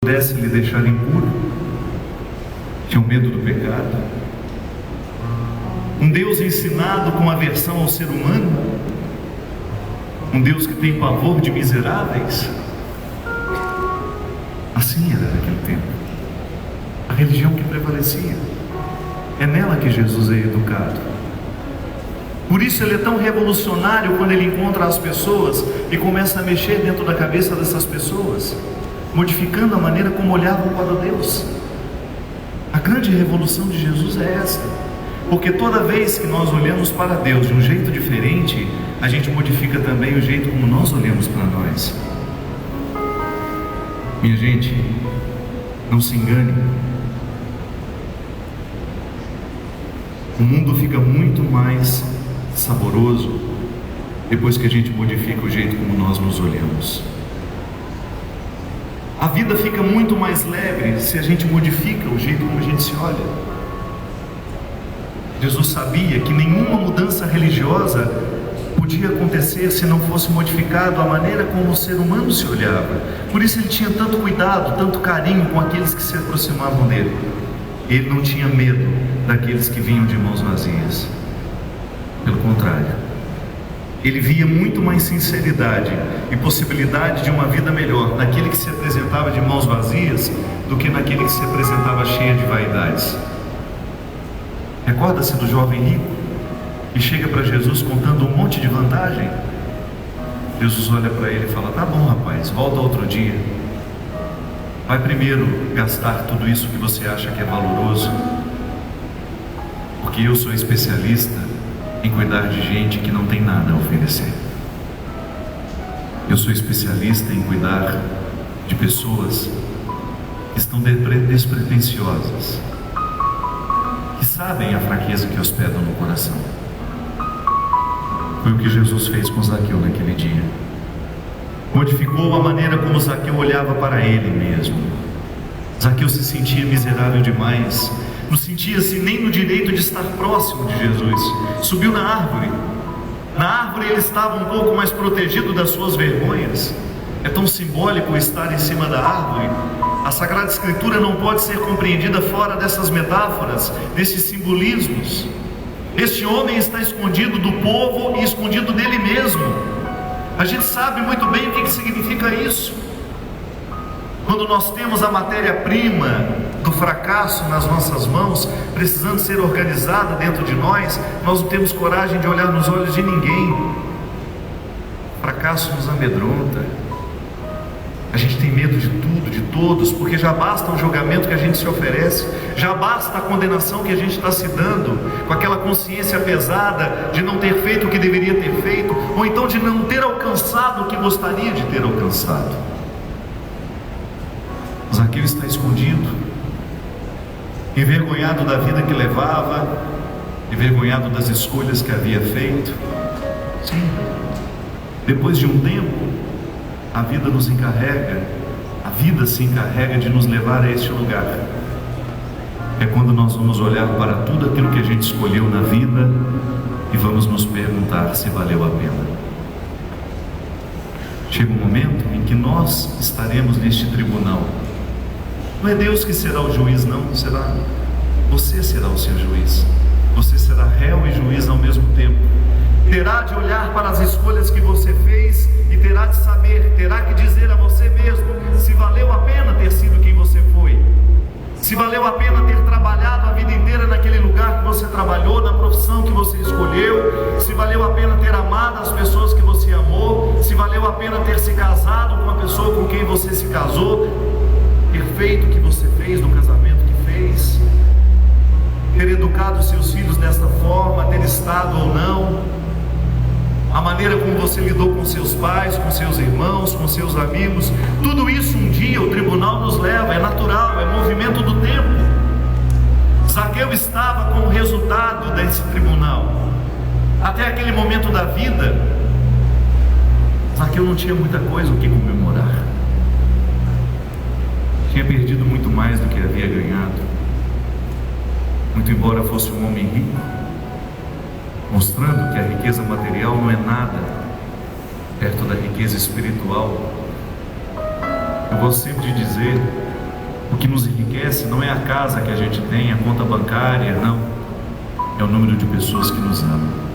pudesse lhe deixar impuro, tinham medo do pecado. Um Deus ensinado com aversão ao ser humano, um Deus que tem pavor de miseráveis. Assim era naquele tempo a religião que prevalecia. É nela que Jesus é educado. Por isso ele é tão revolucionário quando ele encontra as pessoas e começa a mexer dentro da cabeça dessas pessoas, modificando a maneira como olhavam para Deus. A grande revolução de Jesus é esta, porque toda vez que nós olhamos para Deus de um jeito diferente, a gente modifica também o jeito como nós olhamos para nós. Minha gente, não se engane. O mundo fica muito mais saboroso depois que a gente modifica o jeito como nós nos olhamos. A vida fica muito mais leve se a gente modifica o jeito como a gente se olha. Jesus sabia que nenhuma mudança religiosa podia acontecer se não fosse modificado a maneira como o ser humano se olhava. Por isso ele tinha tanto cuidado, tanto carinho com aqueles que se aproximavam dele. Ele não tinha medo daqueles que vinham de mãos vazias. Pelo contrário, ele via muito mais sinceridade e possibilidade de uma vida melhor naquele que se apresentava de mãos vazias do que naquele que se apresentava cheio de vaidades. Recorda-se do jovem rico que chega para Jesus contando um monte de vantagem. Jesus olha para ele e fala: tá bom, rapaz, volta outro dia. Vai primeiro gastar tudo isso que você acha que é valoroso, porque eu sou especialista em cuidar de gente que não tem nada a oferecer. Eu sou especialista em cuidar de pessoas que estão despretensiosas, que sabem a fraqueza que hospedam no coração. Foi o que Jesus fez com Zaqueu naquele dia. Modificou a maneira como Zaqueu olhava para ele mesmo. Zaqueu se sentia miserável demais, não sentia-se nem no direito de estar próximo de Jesus. Subiu na árvore. Na árvore ele estava um pouco mais protegido das suas vergonhas. É tão simbólico estar em cima da árvore. A Sagrada Escritura não pode ser compreendida fora dessas metáforas, desses simbolismos. Este homem está escondido do povo e escondido dele mesmo. A gente sabe muito bem o que significa isso. Quando nós temos a matéria-prima do fracasso nas nossas mãos, precisando ser organizada dentro de nós, nós não temos coragem de olhar nos olhos de ninguém. O fracasso nos amedronta. A gente tem medo de tudo, de todos, porque já basta o julgamento que a gente se oferece, já basta a condenação que a gente está se dando, com aquela consciência pesada de não ter feito o que deveria ter feito, ou então de não ter alcançado o que gostaria de ter alcançado. Zaqueu está escondido, envergonhado da vida que levava, envergonhado das escolhas que havia feito. Sim, depois de um tempo, a vida se encarrega de nos levar a este lugar. É quando nós vamos olhar para tudo aquilo que a gente escolheu na vida e vamos nos perguntar se valeu a pena. Chega um momento em que nós estaremos neste tribunal. Não é Deus que será o juiz, não, será você será o seu juiz. Você será réu e juiz ao mesmo tempo. Terá de olhar para as escolhas que você fez e terá de saber, terá que dizer a você mesmo se valeu a pena ter sido quem você foi, se valeu a pena ter trabalhado a vida inteira naquele lugar que você trabalhou, na profissão que você escolheu, se valeu a pena ter amado as pessoas que você amou, se valeu a pena ter se casado com a pessoa com quem você se casou, ter feito o que você fez no casamento que fez, ter educado seus filhos desta forma, ter estado ou não, a maneira como você lidou com seus pais, com seus irmãos, com seus amigos. Tudo isso um dia o tribunal nos leva, é natural, é movimento do tempo. Zaqueu estava com o resultado desse tribunal. Até aquele momento da vida, Zaqueu não tinha muita coisa o que comemorar. Tinha perdido muito mais do que havia ganhado. Muito embora fosse um homem rico, mostrando que a riqueza material não é nada perto da riqueza espiritual. Eu gosto sempre de dizer, o que nos enriquece não é a casa que a gente tem, a conta bancária, não. É o número de pessoas que nos amam.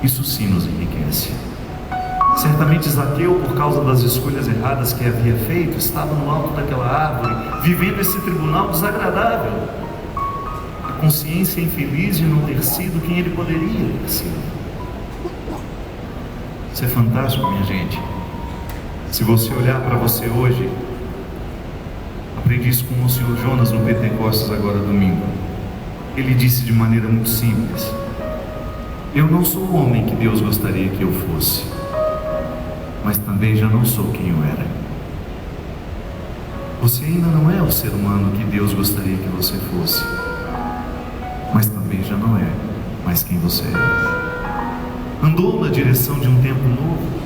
Isso sim nos enriquece. Certamente Zaqueu, por causa das escolhas erradas que havia feito, estava no alto daquela árvore, vivendo esse tribunal desagradável. A consciência infeliz de não ter sido quem ele poderia ter sido. Isso é fantástico, minha gente. Se você olhar para você hoje, aprendi isso com o Senhor Jonas no Pentecostes agora domingo. Ele disse de maneira muito simples: eu não sou o homem que Deus gostaria que eu fosse, mas também já não sou quem eu era. Você ainda não é o ser humano que Deus gostaria que você fosse, mas também já não é mais quem você é. Andou na direção de um tempo novo.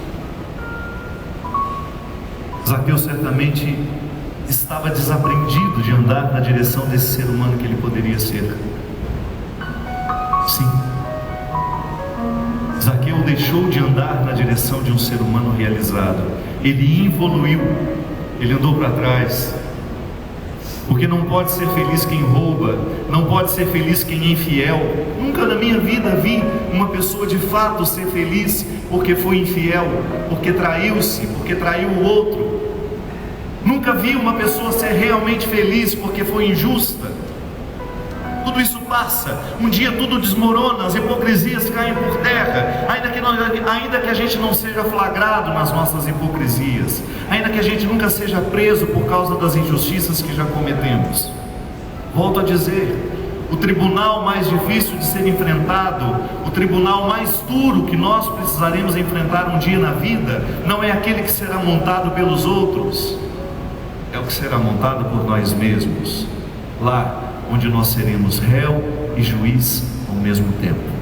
Zaqueu certamente estava desaprendido de andar na direção desse ser humano que ele poderia ser. Sim, Zaqueu deixou de andar na direção de um ser humano realizado. Ele evoluiu, ele andou para trás. Porque não pode ser feliz quem rouba, não pode ser feliz quem é infiel. Nunca na minha vida vi uma pessoa de fato ser feliz porque foi infiel, porque traiu-se, porque traiu o outro. Nunca vi uma pessoa ser realmente feliz porque foi injusta. Tudo isso passa, um dia tudo desmorona, as hipocrisias caem por terra, ainda que a gente não seja flagrado nas nossas hipocrisias, ainda que a gente nunca seja preso por causa das injustiças que já cometemos. Volto a dizer, o tribunal mais difícil de ser enfrentado, o tribunal mais duro que nós precisaremos enfrentar um dia na vida, não é aquele que será montado pelos outros, é o que será montado por nós mesmos, lá onde nós seremos réu e juiz ao mesmo tempo.